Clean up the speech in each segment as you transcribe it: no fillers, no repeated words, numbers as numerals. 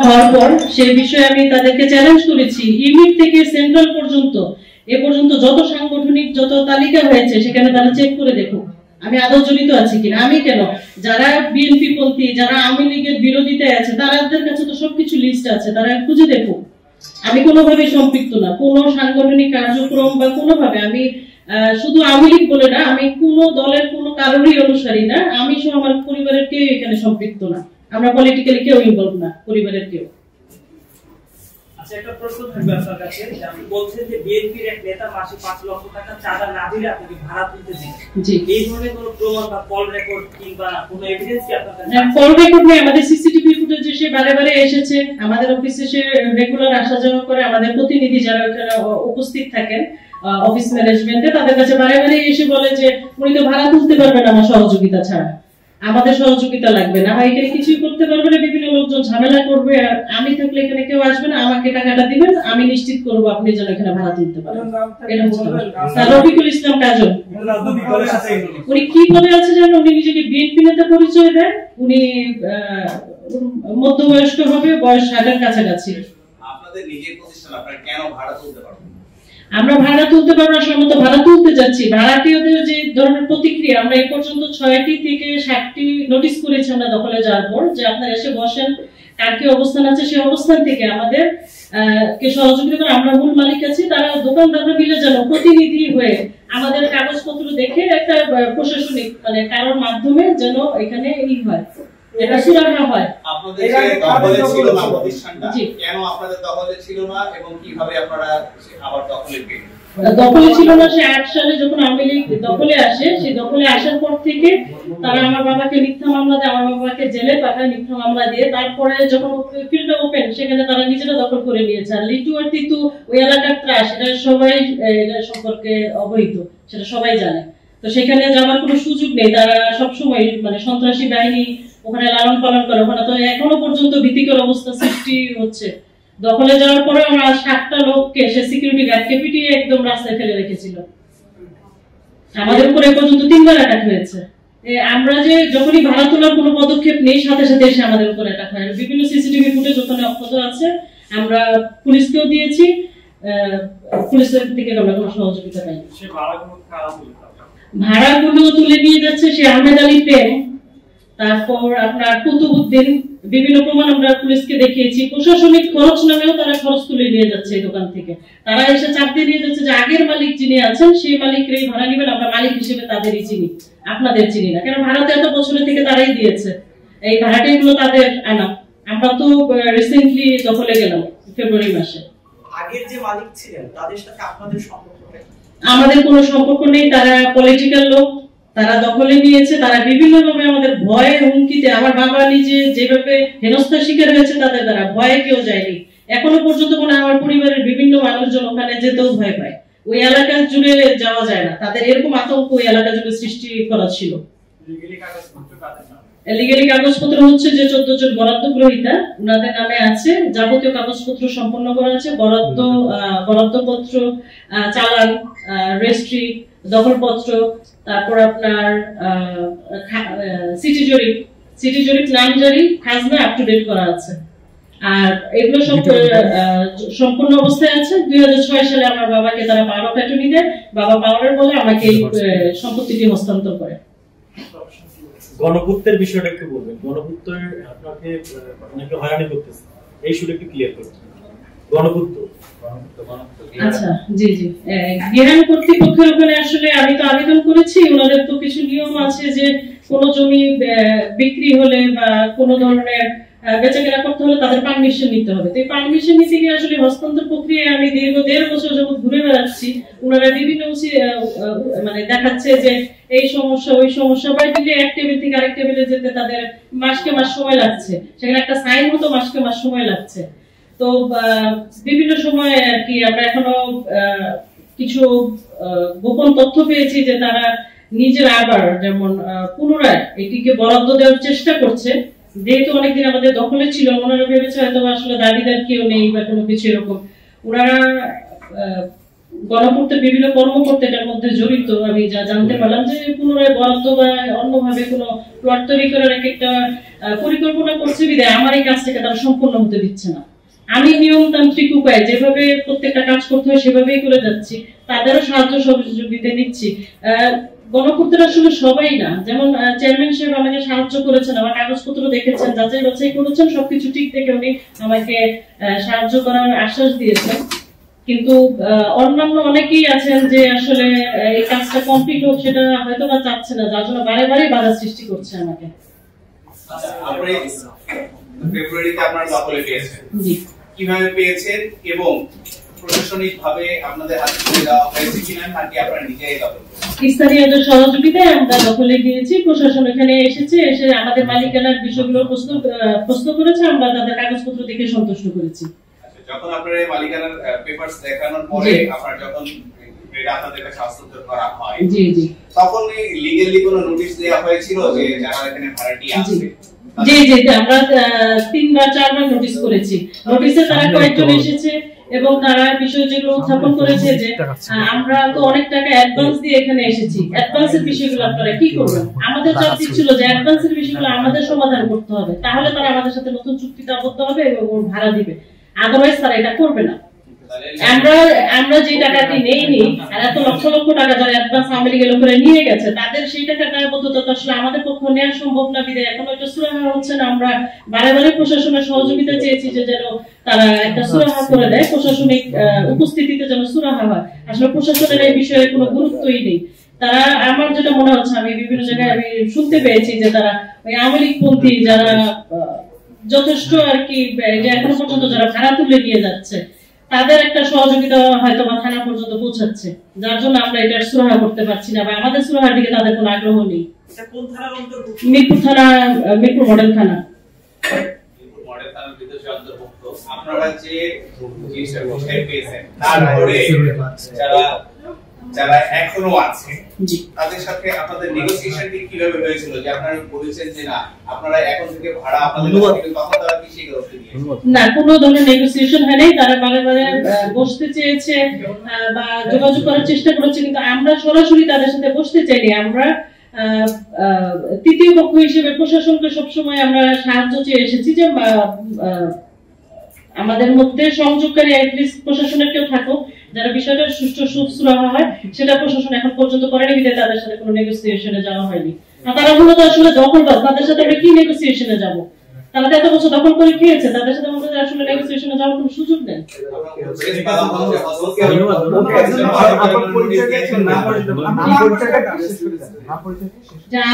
হওয়ার পর সেই বিষয়ে আমি তাদেরকে চ্যালেঞ্জ করেছি, ইউনিট থেকে সেন্ট্রাল পর্যন্ত এ পর্যন্ত যত সাংগঠনিক যত তালিকা হয়েছে সেখানে তারা চেক করে দেখুক আমি আদৌ জড়িত আছি কিনা। আমি কেন, যারা বিএনপি পন্থী, যারা আওয়ামী লীগের বিরোধিতায় আছে তাদের কাছে তো সবকিছু লিস্ট আছে, তারা খুঁজে দেখুক আমি কোনোভাবে সম্পৃক্ত না, কোন সাংগঠনিক কার্যক্রম বা কোনোভাবে আমি শুধু আওয়ামী লীগ বলে না, আমি কোন দলের কোন কারোরই অনুসারী না, আমি সহ আমার পরিবারের কেউ এখানে সম্পৃক্ত না, আমরা পলিটিক্যালি কেউ ইনভলভ না, পরিবারের কেউ। আচ্ছা, একটা প্রশ্ন থাকবে আপনার কাছে, আপনি বলছেন যে বিএনপির এক নেতা মাসে 5 লক্ষ টাকা চাঁদা না দিলে আপনি ভাড়া তুলতে দিন। জি, এই ধরনের কোনো প্রমাণ বা কল রেকর্ড কিংবা কোনো এভিডেন্স কি আপনার কাছে? কল রেকর্ড নেই, আমাদের সিসিটিভি ফুটেজ এসে বারে বারে এসেছে, আমাদের অফিসে এসে রেগুলার আসা যাওয়া করে, আমাদের প্রতিনিধি যারা এখানে উপস্থিত থাকেন অফিস ম্যানেজমেন্টে তাদের কাছে বারে বারে এসে বলে যে উনি তো ভাড়া তুলতে পারবেন আমার সহযোগিতা ছাড়া, আমাদের সহযোগিতা লাগবে না, এখানে কিছুই করতে পারবে না, বিভিন্ন লোকজন ঝামেলা করবে, আর আমি থাকলে এখানে কেউ আসবে না, আমাকে টাকাটা দিবেন, আমি নিশ্চিত করবো আপনি যেন এখানে ভাড়া তুলতে পারেন। রফিকুল ইসলাম কাজল, উনি কি বলে আছে জানেন, উনি নিজেকে বিএনপি নেতা পরিচয় দেয়, উনি মধ্যবয়স্ক হবে, বয়স 60-এর কাছাকাছি। আপনাদের নিজের প্রতিষ্ঠান, আপনারা কেন ভাড়া তুলতে পারবেন? আমরা ভাড়া তুলতে পারবো না, সম্মত ভাড়া তুলতে যাচ্ছি, ভাড়াটিয়াদের যে ধরনের প্রতিক্রিয়া, আমরা এই পর্যন্ত 6টি থেকে 7টি নোটিশ করেছি আমরা দখলে যাওয়ার পর, যে আপনারা এসে বসেন, কার কি অবস্থান আছে সেই অবস্থান থেকে আমাদের কে সহযোগিতা করে, আমরা মূল মালিক আছি, তারা দোকানদাররা মিলে যেন প্রতিনিধি হয়ে আমাদের কাগজপত্র দেখে একটা প্রশাসনিক মানে কারোর মাধ্যমে যেন এখানে হয়, এটা সুরাহা হয়। আপনাদের যে দখলে ছিল না প্রতিষ্ঠানটা, কেন আপনাদের দখলে ছিল না এবং কিভাবে আপনারা আবার দখলে পেলেন? দখলে ছিল না, সে 8 সালে যখন আওয়ামী লীগ দখলে আসে, সেই দখলে আসার পর থেকে তারা আমার বাবাকে মিথ্যা মামলা দিয়ে, আমার বাবাকে জেলে পাঠায় মিথ্যা মামলা দিয়ে, তারপরে যখন ফিল্ডটা ওপেন সেখানে তারা নিজেরা দখল করে নিয়েছে। আর লিটু আর তিতু ওই এলাকার ত্রাস, এটা সবাই এটা সম্পর্কে অবহিত, সেটা সবাই জানে। তো সেখানে যাওয়ার কোনো সুযোগ নেই, তারা সবসময় মানে সন্ত্রাসী বাহিনী ওখানে লালন পালন করে, ওখানে তো এখনো পর্যন্ত ভীতিকর অবস্থা সৃষ্টি হচ্ছে। দখলে যাওয়ার পরে আমরা 7টা লোককে সে সিকিউরিটি গার্ডকে পিটিয়ে একদম রাস্তায় ফেলে রেখেছিল, আমাদের উপরে পর্যন্ত 3বার অ্যাটাক হয়েছে। আমরা যে যখনই ভাড়া তোলার কোনো পদক্ষেপ নেই, সাথে সাথে এসে আমাদের উপর অ্যাটাক হয়। বিভিন্ন সিসিটিভি ফুটেজ ওখানে অক্ষত আছে, আমরা পুলিশকেও দিয়েছি, পুলিশের থেকে আমরা কোনো সহযোগিতা পাই। ভাড়াগুলো তুলে নিয়ে যাচ্ছে সে আহমেদ আলী প্রেম, তারপর আপনার কুতুবউদ্দিন, বিভিন্ন প্রমাণ আমরা পুলিশকে দেখিয়েছি, প্রশাসনিক খরচ নামেও তারা খরচ তুলে নিয়ে যাচ্ছে এই দোকান থেকে, তারা এসে চাপ দিয়ে নিয়ে যাচ্ছে যে আগের মালিক যিনি আছেন সেই মালিকরাই ভাড়া নেবেন, আমরা মালিক হিসেবে তাদেরই চিনি, আপনাদের চিনি না, কেন ভাড়াতে এত বছরের থেকে তারাই দিয়েছে, এই ভাড়াটাগুলো তাদের আনা। আমরা তো রিসেন্টলি দখলে গেলাম ফেব্রুয়ারি মাসে। আগের যে মালিক ছিলেন তাদের সাথে আপনাদের সম্পর্ক? আমাদের কোনো সম্পর্ক নেই, তারা পলিটিক্যাল লোক, তারা দখলে নিয়েছে, তারা বিভিন্ন ভাবে আমাদের ভয়ে হুমকিতে, আমার বাবা নিজে যেভাবে হেনস্থার শিকার হয়েছে তাদের দ্বারা, ভয়ে কেউ যায়নি এখনো পর্যন্ত, মনে আমার পরিবারের বিভিন্ন মানুষজন ওখানে যেতেও ভয় পায়, ওই এলাকা জুড়ে যাওয়া যায় না, তাদের এরকম আতঙ্ক ওই এলাকা জুড়ে সৃষ্টি করা ছিল। লিগ্যালি কাগজপত্র হচ্ছে যে 14 জন বরাদ্দ গ্রহীতা ওনাদের নামে আছে, যাবতীয় কাগজপত্র সম্পন্ন করা আছে, বরাদ্দপত্র, চালান, রেজিস্ট্রি, দখলপত্র, তারপর আপনার সিটি জরিপ নামজারি, খাজনা আপ টু ডেট করা আছে, আর এগুলো সব সম্পূর্ণ অবস্থায় আছে। 2006 সালে আমার বাবাকে তারা পাওয়ার অফ অ্যাটর্নি দেয়, বাবা পাওয়ারের বলে আমাকে এই সম্পত্তিটি হস্তান্তর করে। গণপূর্তের বিষয়টা একটু বলবেন, গণপূর্তের আপনাকে অনেকে হয়রানি করতেছে, এই শুধু একটু ক্লিয়ার করতে। গণপূর্ত, আচ্ছা, জি জি, গৃহায়ণ কর্তৃপক্ষের ওখানে আসলে আমি তো আবেদন করেছি, ওনাদের তো কিছু নিয়ম আছে যে কোনো জমি বিক্রি হলে বা কোনো ধরনের বেচাকেনা করতে হলে তাদের পারমিশন নিতে হবে। তো এই পারমিশন নিতে গিয়ে আসলে হস্তান্তর প্রক্রিয়ায় আমি দীর্ঘ 1.5 বছর যাবত ঘুরে বেড়াচ্ছি, ওনারা বিভিন্ন মানে দেখাচ্ছে যে এই সমস্যা ওই সমস্যা, বা দিলে এক টেবিল থেকে আরেক টেবিলে যেতে তাদের মাসকে মাস সময় লাগছে, সেখানে একটা সাইন হতো মাসকে মাস সময় লাগছে। তো বিভিন্ন সময় আর কি আমরা এখনো কিছু গোপন তথ্য পেয়েছি যে তারা নিজের আবার যেমন পুনরায় এটিকে বরাদ্দ দেওয়ার চেষ্টা করছে, যেহেতু অনেকদিন আমাদের দখলে ছিল, ওনারা ভেবেছে হয়তো আসলে দাবিদার কেউ নেই বা কোনো কিছু এরকম, ওনারা গণপূর্তের বিভিন্ন কর্মকর্তা এটার মধ্যে জড়িত। আমি যা জানতে পারলাম যে পুনরায় বরাদ্দ বা অন্যভাবে কোনো প্লট তৈরি করার একটা পরিকল্পনা করছে বিধায় আমার এই কাজটাকে তারা সম্পূর্ণ হতে দিচ্ছে না। আমি নিয়মতান্ত্রিক উপায়ে যেভাবে প্রত্যেকটা কাজ করতে হয় সেভাবেই করে যাচ্ছি, তাদেরও সাহায্য সহযোগিতা নিচ্ছি। গণপূর্তের আসলে সবাই না, যেমন চেয়ারম্যান সাহেব আমাকে সাহায্য করেছেন, আমার কাগজপত্র দেখেছেন, যাচাই বাছাই করেছেন, সবকিছু ঠিক দেখে উনি আমাকে সাহায্য করার আশ্বাস দিয়েছেন। কিন্তু অন্যান্য অনেকেই আছেন যে আসলে এই কাজটা কমপ্লিট হোক সেটা হয়তো বা চাচ্ছে না, যার জন্য বারে বারে বাধা সৃষ্টি করছে আমাকে। আপনি ফেব্রুয়ারিতে আপনার দখলে পেয়েছেন, জি, কিভাবে পেয়েছেন এবং প্রশাসনিক ভাবে আপনাদের হাতে তুলে দেওয়া হয়েছে কিনা, নাকি আপনারা নিজেই দখল করেছেন? স্থানীয়দের সহযোগিতায় আমরা দখলে গিয়েছি। প্রশাসন এখানে এসে আমাদের মালিকানার বিষয়গুলো প্রশ্ন করেছে, আমরা তাদের কাগজপত্র দেখে সন্তুষ্ট করেছি। যখন আপনার এই মালিকানার পেপারস দেখানোর পরে আপনার যখন এটা আপনাদের কাছে হস্তান্তর করা হয়, জি জি, তখন এই লিগ্যালি কোনো নোটিশ দেওয়া হয়েছিল যে যারা এখানে ভাড়াটিয়া আছে? জি জি, আমরা 3 বা 4 বার নোটিশ করেছি। নোটিশে তারা কয়েকজন এসেছে এবং তারা বিষয় যেগুলো উত্থাপন করেছে যে আমরা তো অনেক টাকা অ্যাডভান্স দিয়ে এখানে এসেছি, অ্যাডভান্সের বিষয়গুলো আপনারা কি করবেন? আমাদের চাপ ছিল যে অ্যাডভান্সের বিষয়গুলো আমাদের সমাধান করতে হবে, তাহলে তারা আমাদের সাথে নতুন চুক্তিতে আবদ্ধ হবে এবং ভাড়া দিবে, আদারওয়াইজ তারা এটা করবে না। আমরা যে টাকাটি নেইনি আর এত লক্ষ লক্ষ টাকা যারা অ্যাডভান্স আমেরিকা লোকেরা নিয়ে গেছে, তাদের সেই টাকার দায়বদ্ধতা তো আসলে আমাদের পক্ষে নেওয়া সম্ভব না, বিধায় এখন ওইটা সুরাহা হচ্ছে না। আমরা বারে বারে প্রশাসনের সহযোগিতা চেয়েছি যে যেন তারা একটা সুরাহা করে দেয়, প্রশাসনিক উপস্থিতিতে যেন সুরাহা হয়। আসলে প্রশাসনের এই বিষয়ে কোনো গুরুত্বই নেই। তারা, আমার যেটা মনে হচ্ছে, আমি বিভিন্ন জায়গায় আমি শুনতে পেয়েছি যে তারা ওই আওয়ামী লীগপন্থী যারা যথেষ্ট আর কি, যে এখনো পর্যন্ত যারা ভাড়া তুলে নিয়ে যাচ্ছে তাদের একটা সহযোগিতা হয়তো বা থানা পর্যন্ত পৌঁছাচ্ছে, যার জন্য আমরা এটা সুরাহা করতে পারছি না বা আমাদের সুরাহার দিকে তাদের কোনো আগ্রহ নেই। এটা কোন থানার অন্তর্ভুক্ত? মিরপুর থানা, মিরপুর মডেল থানা। মিরপুর মডেল থানার ভিতরে অন্তর্ভুক্ত। আপনারা যে জিনিসটা বিষয় পেয়েছেন, তারপরে যারা এখনো আছে তাদের সাথে আপনাদের নেগোসিয়েশনটি কিভাবে হয়েছিল? যে আপনারা বলেছেন যে না আপনারা এখন থেকে ভাড়া আপনাদের কাছ থেকে, তখন তারা কি সেই করতে দিয়েছে? না, কোনো ধরনের নেগোসিয়েশন হয়নি। তারা বারে বারে বসতে চেয়েছে বা যোগাযোগ করার চেষ্টা করেছে, কিন্তু আমরা সরাসরি তাদের সাথে বসতে চাইনি। আমরা তৃতীয় পক্ষ হিসেবে প্রশাসনকে সবসময় আমরা সাহায্য চেয়ে এসেছি যে আমাদের মধ্যে সংযোগকারী অ্যাটলিস্ট প্রশাসনের কেউ থাকুক, যারা বিষয়টা সুষ্ঠু সুরাহা হয়, সেটা প্রশাসন এখন পর্যন্ত করেনি, বিধায় তাদের সাথে কোনো নেগোসিয়েশনে যাওয়া হয়নি। আর তারা মূলত আসলে দখলবাজ, তাদের সাথে আমরা কি নেগোসিয়েশনে যাব? তারা তো এত বছর দখল করে খেয়েছে, তাদের সাথে আমাদের আসলে নেগোসিয়েশনে যাওয়ার কোনো সুযোগ নেই।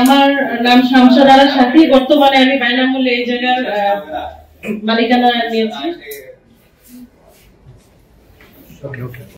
আমার নাম শামসাদ আরা সাথী, বর্তমানে আমি বাইনামূল্যে এই জায়গার মালিকানা নিয়েছি।